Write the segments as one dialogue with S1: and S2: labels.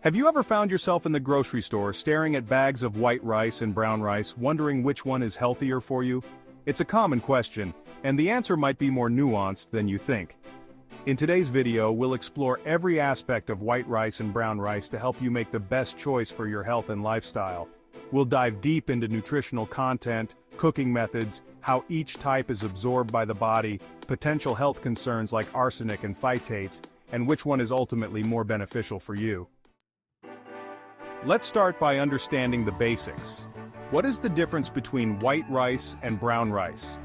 S1: Have you ever found yourself in the grocery store staring at bags of white rice and brown rice, wondering which one is healthier for you? It's a common question, and the answer might be more nuanced than you think. In today's video, we'll explore every aspect of white rice and brown rice to help you make the best choice for your health and lifestyle. We'll dive deep into nutritional content, cooking methods, how each type is absorbed by the body, potential health concerns like arsenic and phytates, and which one is ultimately more beneficial for you. Let's start by understanding the basics. What is the difference between white rice and brown rice?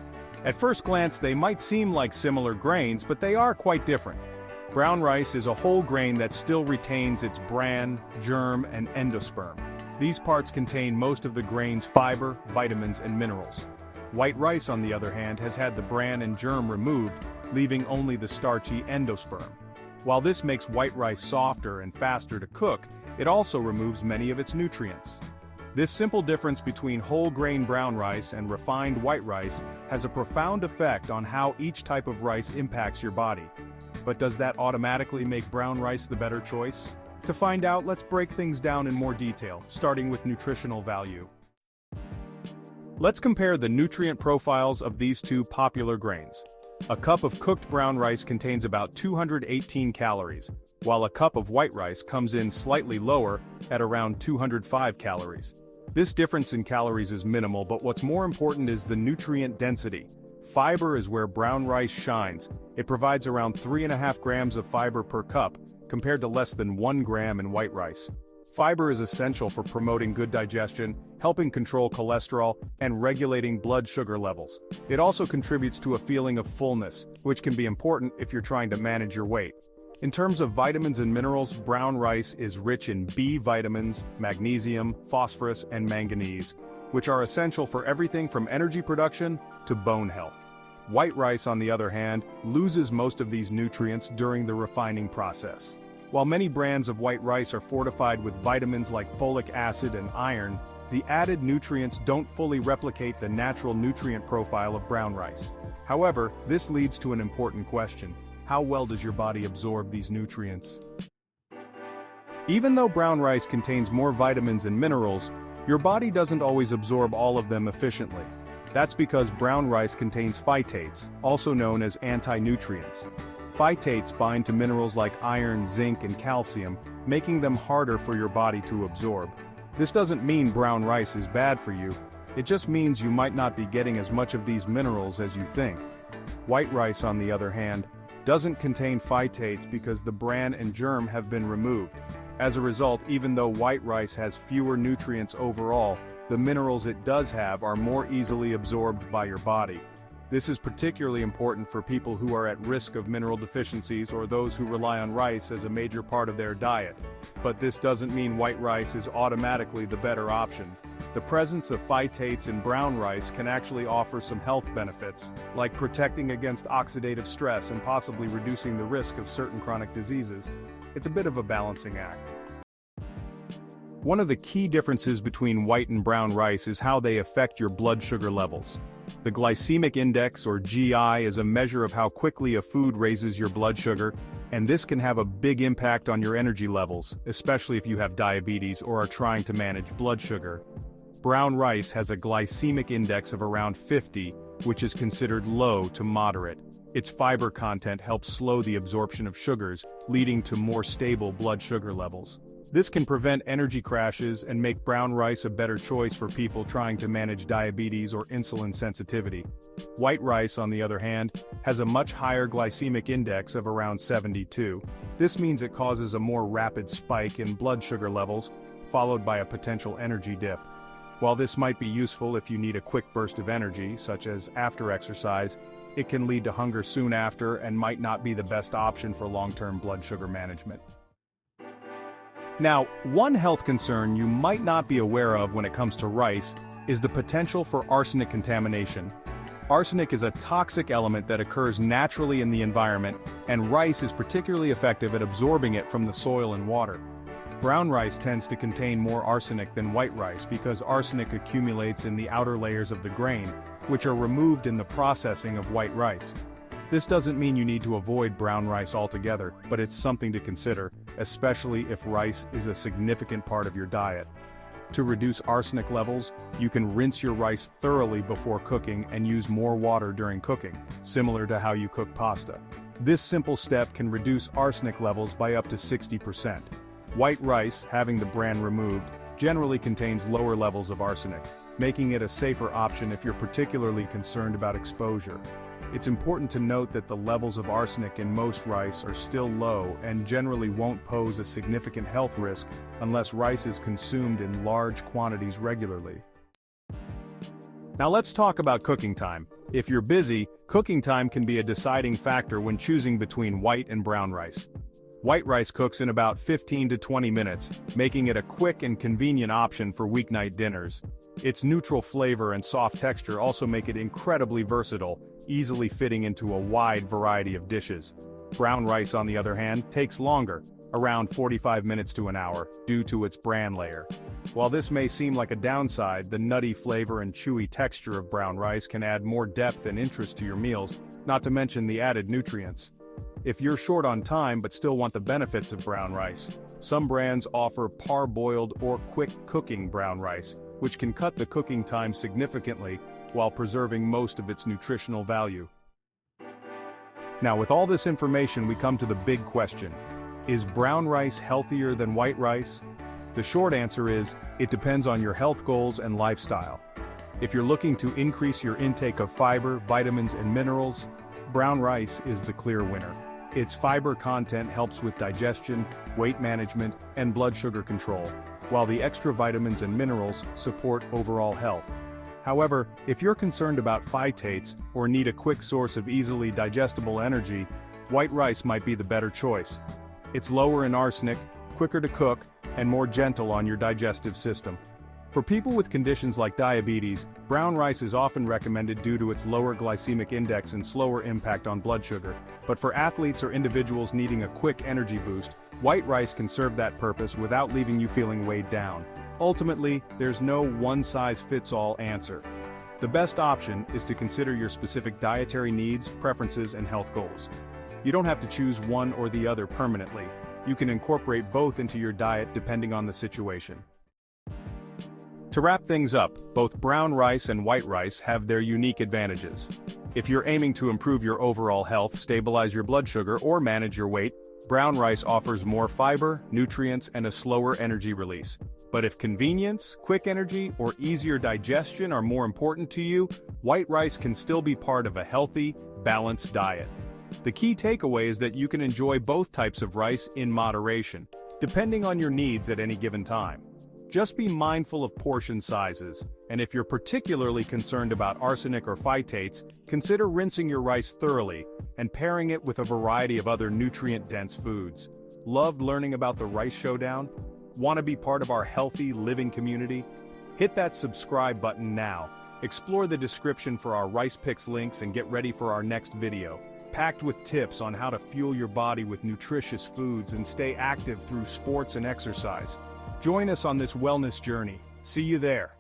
S1: At first glance, they might seem like similar grains, but they are quite different. Brown rice is a whole grain that still retains its bran, germ, and endosperm. These parts contain most of the grain's fiber, vitamins, and minerals. White rice, on the other hand, has had the bran and germ removed, leaving only the starchy endosperm. While this makes white rice softer and faster to cook, it also removes many of its nutrients. This simple difference between whole grain brown rice and refined white rice has a profound effect on how each type of rice impacts your body. But does that automatically make brown rice the better choice? To find out, let's break things down in more detail, starting with nutritional value. Let's compare the nutrient profiles of these two popular grains. A cup of cooked brown rice contains about 218 calories, while a cup of white rice comes in slightly lower, at around 205 calories. This difference in calories is minimal, but what's more important is the nutrient density. Fiber is where brown rice shines. It provides around 3.5 grams of fiber per cup, compared to less than 1 gram in white rice. Fiber is essential for promoting good digestion, helping control cholesterol, and regulating blood sugar levels. It also contributes to a feeling of fullness, which can be important if you're trying to manage your weight. In terms of vitamins and minerals, brown rice is rich in B vitamins, magnesium, phosphorus, and manganese, which are essential for everything from energy production to bone health. White rice, on the other hand, loses most of these nutrients during the refining process. While many brands of white rice are fortified with vitamins like folic acid and iron, the added nutrients don't fully replicate the natural nutrient profile of brown rice. However, this leads to an important question. How well does your body absorb these nutrients? Even though brown rice contains more vitamins and minerals, your body doesn't always absorb all of them efficiently. That's because brown rice contains phytates, also known as anti-nutrients. Phytates bind to minerals like iron, zinc, and calcium, making them harder for your body to absorb. This doesn't mean brown rice is bad for you. It just means you might not be getting as much of these minerals as you think. White rice, on the other hand, doesn't contain phytates because the bran and germ have been removed. As a result, even though white rice has fewer nutrients overall, the minerals it does have are more easily absorbed by your body. This is particularly important for people who are at risk of mineral deficiencies or those who rely on rice as a major part of their diet. But this doesn't mean white rice is automatically the better option. The presence of phytates in brown rice can actually offer some health benefits, like protecting against oxidative stress and possibly reducing the risk of certain chronic diseases. It's a bit of a balancing act. One of the key differences between white and brown rice is how they affect your blood sugar levels. The glycemic index, or GI, is a measure of how quickly a food raises your blood sugar, and this can have a big impact on your energy levels, especially if you have diabetes or are trying to manage blood sugar. Brown rice has a glycemic index of around 50, which is considered low to moderate. Its fiber content helps slow the absorption of sugars, leading to more stable blood sugar levels. This can prevent energy crashes and make brown rice a better choice for people trying to manage diabetes or insulin sensitivity. White rice, on the other hand, has a much higher glycemic index of around 72. This means it causes a more rapid spike in blood sugar levels, followed by a potential energy dip. While this might be useful if you need a quick burst of energy, such as after exercise, it can lead to hunger soon after and might not be the best option for long-term blood sugar management. Now, one health concern you might not be aware of when it comes to rice is the potential for arsenic contamination. Arsenic is a toxic element that occurs naturally in the environment, and rice is particularly effective at absorbing it from the soil and water. Brown rice tends to contain more arsenic than white rice because arsenic accumulates in the outer layers of the grain, which are removed in the processing of white rice. This doesn't mean you need to avoid brown rice altogether, but it's something to consider, especially if rice is a significant part of your diet. To reduce arsenic levels, you can rinse your rice thoroughly before cooking and use more water during cooking, similar to how you cook pasta. This simple step can reduce arsenic levels by up to 60%. White rice, having the bran removed, generally contains lower levels of arsenic, making it a safer option if you're particularly concerned about exposure. It's important to note that the levels of arsenic in most rice are still low and generally won't pose a significant health risk unless rice is consumed in large quantities regularly. Now let's talk about cooking time. If you're busy, cooking time can be a deciding factor when choosing between white and brown rice. White rice cooks in about 15 to 20 minutes, making it a quick and convenient option for weeknight dinners. Its neutral flavor and soft texture also make it incredibly versatile, easily fitting into a wide variety of dishes. Brown rice, on the other hand, takes longer, around 45 minutes to an hour, due to its bran layer. While this may seem like a downside, the nutty flavor and chewy texture of brown rice can add more depth and interest to your meals, not to mention the added nutrients. If you're short on time but still want the benefits of brown rice, some brands offer parboiled or quick cooking brown rice, which can cut the cooking time significantly while preserving most of its nutritional value. Now, with all this information, we come to the big question: is brown rice healthier than white rice? The short answer is, it depends on your health goals and lifestyle. If you're looking to increase your intake of fiber, vitamins, and minerals, brown rice is the clear winner. Its fiber content helps with digestion, weight management, and blood sugar control, while the extra vitamins and minerals support overall health. However, if you're concerned about phytates or need a quick source of easily digestible energy, white rice might be the better choice. It's lower in arsenic, quicker to cook, and more gentle on your digestive system. For people with conditions like diabetes, brown rice is often recommended due to its lower glycemic index and slower impact on blood sugar. But for athletes or individuals needing a quick energy boost, white rice can serve that purpose without leaving you feeling weighed down. Ultimately, there's no one-size-fits-all answer. The best option is to consider your specific dietary needs, preferences, and health goals. You don't have to choose one or the other permanently. You can incorporate both into your diet depending on the situation. To wrap things up, both brown rice and white rice have their unique advantages. If you're aiming to improve your overall health, stabilize your blood sugar, or manage your weight, brown rice offers more fiber, nutrients, and a slower energy release. But if convenience, quick energy, or easier digestion are more important to you, white rice can still be part of a healthy, balanced diet. The key takeaway is that you can enjoy both types of rice in moderation, depending on your needs at any given time. Just be mindful of portion sizes, and if you're particularly concerned about arsenic or phytates, consider rinsing your rice thoroughly and pairing it with a variety of other nutrient-dense foods. Loved learning about the Rice Showdown? Want to be part of our healthy living community? Hit that subscribe button now. Explore the description for our Rice Picks links and get ready for our next video, packed with tips on how to fuel your body with nutritious foods and stay active through sports and exercise. Join us on this wellness journey. See you there.